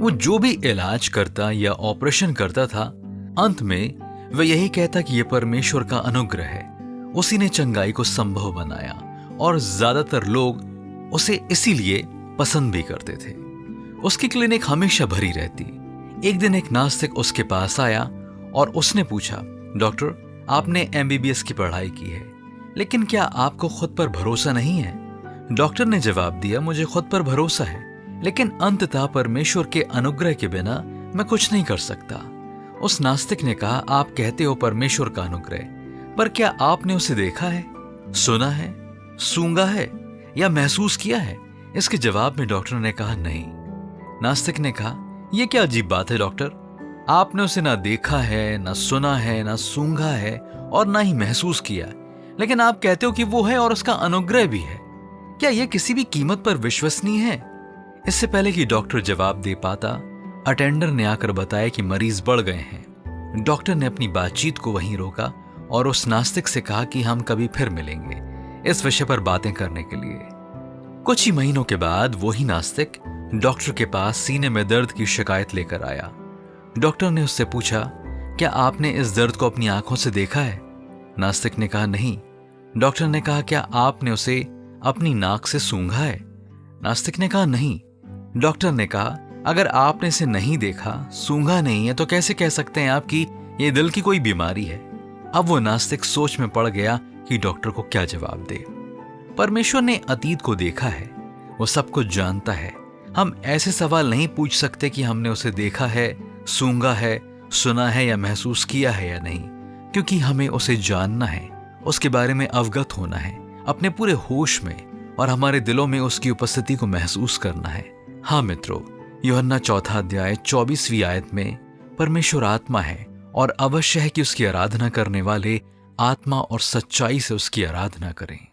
वो जो भी इलाज करता या ऑपरेशन करता था, अंत में वह यही कहता कि यह परमेश्वर का अनुग्रह है। उसी ने चंगाई को संभव बनाया और ज्यादातर लोग उसे इसीलिए पसंद भी करते थे। उसकी क्लिनिक हमेशा भरी रहती। एक दिन एक नास्तिक उसके पास आया और उसने पूछा, डॉक्टर, आपने MBBS की पढ़ाई की है, लेकिन क्या आपको खुद पर भरोसा नहीं है? डॉक्टर ने जवाब दिया, मुझे खुद पर भरोसा है, लेकिन अंततः परमेश्वर के अनुग्रह के बिना मैं कुछ नहीं कर सकता। उस नास्तिक ने कहा, आप कहते हो परमेश्वर का अनुग्रह, पर क्या आपने उसे देखा है, सुना है, सूंघा है या महसूस किया है? इसके जवाब में डॉक्टर ने कहा, नहीं। नास्तिक ने कहा, यह क्या अजीब बात है डॉक्टर, आपने उसे ना देखा है, ना सुना है, ना सूंघा है और ना ही महसूस किया, लेकिन आप कहते हो कि वो है और उसका अनुग्रह भी है। क्या यह किसी भी कीमत पर विश्वसनीय है? इससे पहले कि डॉक्टर जवाब दे पाता, अटेंडर ने आकर बताया कि मरीज बढ़ गए हैं। डॉक्टर ने अपनी बातचीत को वहीं रोका और उस नास्तिक से कहा कि हम कभी फिर मिलेंगे इस विषय पर बातें करने के लिए। कुछ ही महीनों के बाद वही नास्तिक डॉक्टर के पास सीने में दर्द की शिकायत लेकर आया। डॉक्टर ने उससे पूछा, क्या आपने इस दर्द को अपनी आंखों से देखा है? नास्तिक ने कहा, नहीं। डॉक्टर ने कहा, क्या आपने उसे अपनी नाक से सूंघा है? नास्तिक ने कहा, नहीं। डॉक्टर ने कहा, अगर आपने इसे नहीं देखा, सूंघा नहीं है, तो कैसे कह सकते हैं आप कि ये दिल की कोई बीमारी है? अब वो नास्तिक सोच में पड़ गया कि डॉक्टर को क्या जवाब दे। परमेश्वर ने अतीत को देखा है, वो सब कुछ जानता है। हम ऐसे सवाल नहीं पूछ सकते कि हमने उसे देखा है, सूंघा है, सुना है या महसूस किया है या नहीं, क्योंकि हमें उसे जानना है, उसके बारे में अवगत होना है, अपने पूरे होश में और हमारे दिलों में उसकी उपस्थिति को महसूस करना है। हाँ मित्रों, यूहन्ना 4 अध्याय 24वीं आयत में परमेश्वर आत्मा है और अवश्य है कि उसकी आराधना करने वाले आत्मा और सच्चाई से उसकी आराधना करें।